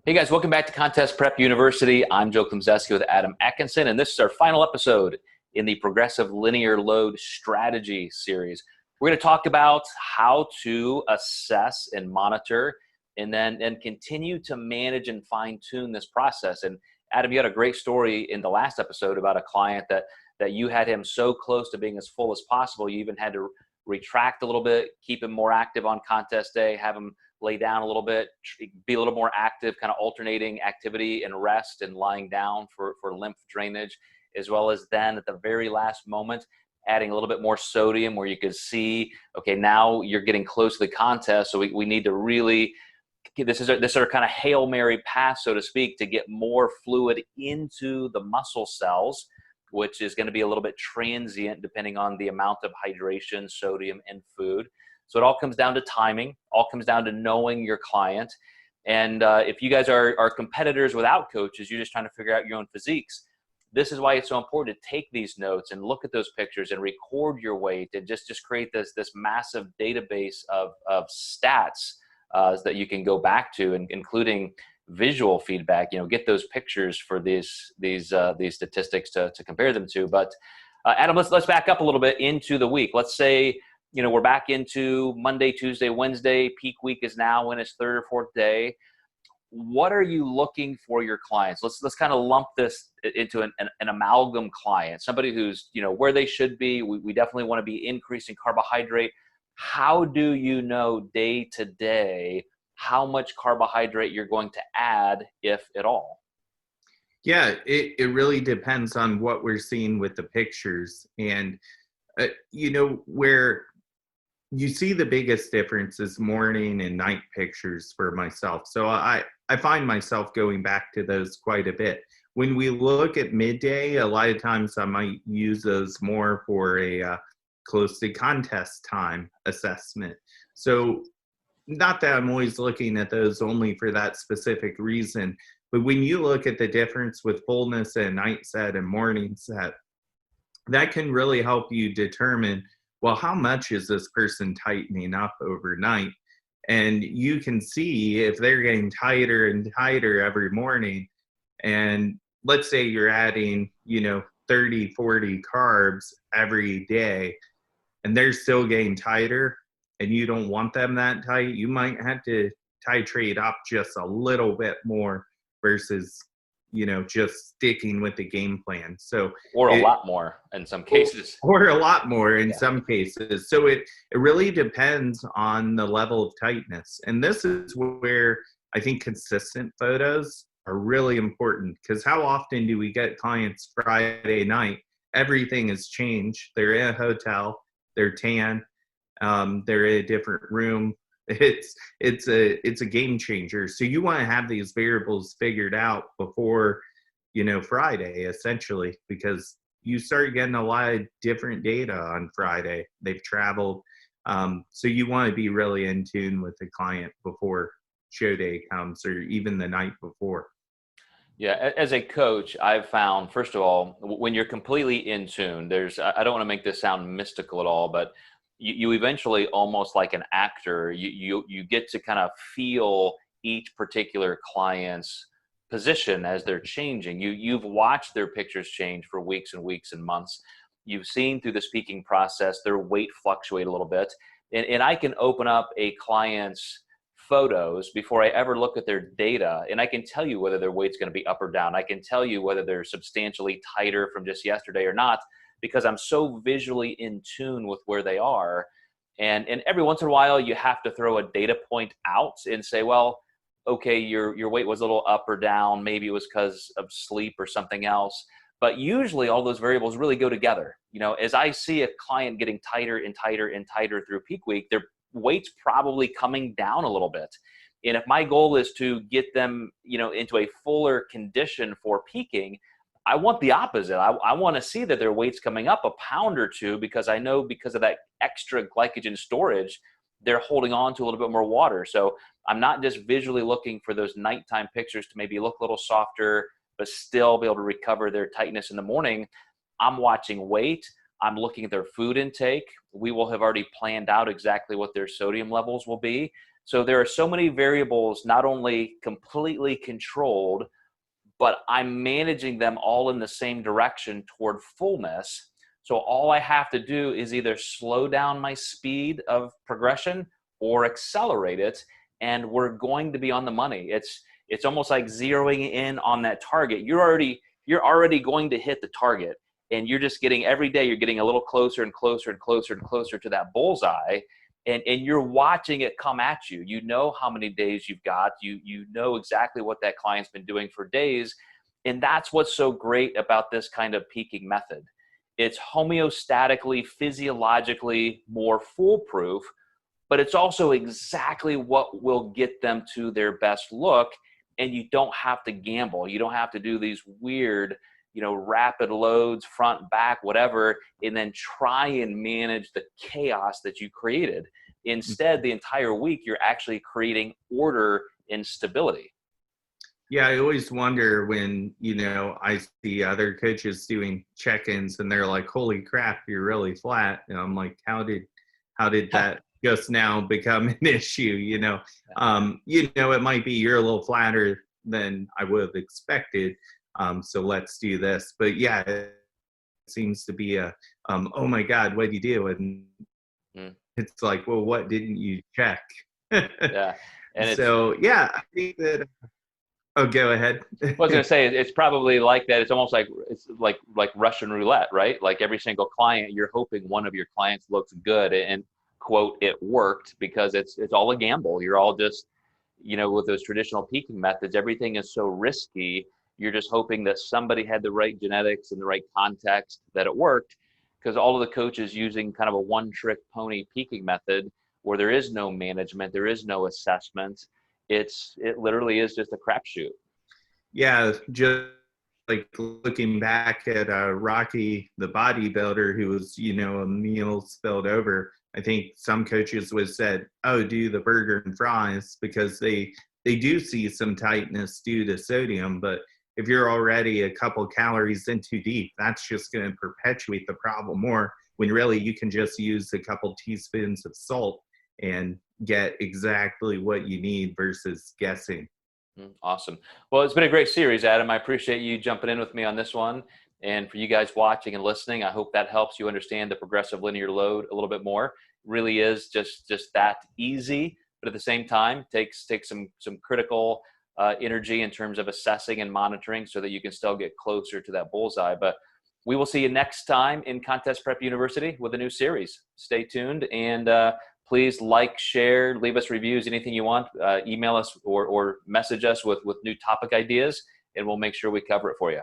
Hey guys, welcome back to Contest Prep University. I'm Joe Klemczewski with Adam Atkinson, and this is our final episode in the Progressive Linear Load Strategy series. We're going to talk about how to assess and monitor and continue to manage and fine-tune this process. And Adam, you had a great story in the last episode about a client that you had him so close to being as full as possible, you even had to retract a little bit, keep him more active on contest day, have him lay down a little bit, be a little more active, kind of alternating activity and rest and lying down for lymph drainage, as well as then at the very last moment, adding a little bit more sodium where you could see, okay, now you're getting close to the contest. So we need to really, this is our kind of Hail Mary pass, so to speak, to get more fluid into the muscle cells, which is going to be a little bit transient depending on the amount of hydration, sodium, and food. So it all comes down to timing, all comes down to knowing your client. And if you guys are competitors without coaches, you're just trying to figure out your own physiques, this is why it's so important to take these notes and look at those pictures and record your weight and just create this massive database of stats that you can go back to, and including visual feedback. Get those pictures for these statistics to compare them to. But Adam, let's back up a little bit into the week. Let's say we're back into Monday, Tuesday, Wednesday. Peak week is now in its third or fourth day. What are you looking for your clients? Let's kind of lump this into an amalgam client, somebody who's where they should be. We definitely want to be increasing carbohydrate. How do you know day to day how much carbohydrate you're going to add, if at all? Yeah, it really depends on what we're seeing with the pictures. And where you see the biggest difference is morning and night pictures for myself. So I find myself going back to those quite a bit. When we look at midday, a lot of times I might use those more for a close to contest time assessment. So not that I'm always looking at those only for that specific reason, but when you look at the difference with fullness and night set and morning set, that can really help you determine, well, how much is this person tightening up overnight? And you can see if they're getting tighter and tighter every morning. And let's say you're adding, 30, 40 carbs every day, and they're still getting tighter, and you don't want them that tight, you might have to titrate up just a little bit more versus just sticking with the game plan. Or a lot more in some cases. Or a lot more in some cases. So it really depends on the level of tightness. And this is where I think consistent photos are really important, because how often do we get clients Friday night, everything has changed. They're in a hotel, they're tan, they're in a different room. It's a game changer. So you want to have these variables figured out before Friday, essentially, because you start getting a lot of different data on Friday. They've traveled, so you want to be really in tune with the client before show day comes, or even the night before. Yeah, as a coach, I've found, first of all, when you're completely in tune, I don't want to make this sound mystical at all, but you eventually, almost like an actor, you get to kind of feel each particular client's position as they're changing. You've watched their pictures change for weeks and weeks and months. You've seen through the speaking process their weight fluctuate a little bit. And I can open up a client's photos before I ever look at their data, and I can tell you whether their weight's going to be up or down. I can tell you whether they're substantially tighter from just yesterday or not, because I'm so visually in tune with where they are. And every once in a while, you have to throw a data point out and say, well, okay, your weight was a little up or down. Maybe it was because of sleep or something else. But usually all those variables really go together. As I see a client getting tighter and tighter and tighter through peak week, their weight's probably coming down a little bit. And if my goal is to get them, into a fuller condition for peaking, I want the opposite. I want to see that their weight's coming up a pound or two, because I know because of that extra glycogen storage, they're holding on to a little bit more water. So I'm not just visually looking for those nighttime pictures to maybe look a little softer, but still be able to recover their tightness in the morning. I'm watching weight. I'm looking at their food intake. We will have already planned out exactly what their sodium levels will be. So there are so many variables, not only completely controlled, but I'm managing them all in the same direction toward fullness. So all I have to do is either slow down my speed of progression or accelerate it, and we're going to be on the money. It's almost like zeroing in on that target. You're already going to hit the target, and you're just getting, every day you're getting a little closer and closer and closer and closer to that bullseye, and you're watching it come at you. You know how many days you've got. You know exactly what that client's been doing for days, and that's what's so great about this kind of peaking method. It's homeostatically, physiologically more foolproof, but it's also exactly what will get them to their best look. And you don't have to gamble. You don't have to do these weird, rapid loads, front, back, whatever, and then try and manage the chaos that you created. Instead, the entire week, you're actually creating order and stability. Yeah, I always wonder when, I see other coaches doing check-ins and they're like, holy crap, you're really flat. And I'm like, how did that just now become an issue? It might be you're a little flatter than I would have expected. So let's do this. But yeah, it seems to be oh my God, what'd you do? And it's like, well, what didn't you check? Yeah. And so, yeah, I think that, oh, go ahead. I was going to say, it's probably like that. It's almost like, it's like Russian roulette, right? Like every single client, you're hoping one of your clients looks good and quote, it worked, because it's all a gamble. You're all just, with those traditional peaking methods, everything is so risky. You're just hoping that somebody had the right genetics and the right context, that it worked, because all of the coaches using kind of a one-trick pony peaking method where there is no management, there is no assessment. It literally is just a crapshoot. Yeah, just like looking back at Rocky, the bodybuilder, who was, a meal spilled over. I think some coaches would have said, oh, do the burger and fries, because they do see some tightness due to sodium. But if you're already a couple calories in too deep, that's just going to perpetuate the problem more, when really you can just use a couple teaspoons of salt and get exactly what you need versus guessing. Awesome. Well, it's been a great series, Adam. I appreciate you jumping in with me on this one. And for you guys watching and listening, I hope that helps you understand the progressive linear load a little bit more. It really is just that easy, but at the same time, takes some critical energy in terms of assessing and monitoring, so that you can still get closer to that bullseye. But we will see you next time in Contest Prep University with a new series. Stay tuned, and please like, share, leave us reviews, anything you want. Email us or message us with new topic ideas, and we'll make sure we cover it for you.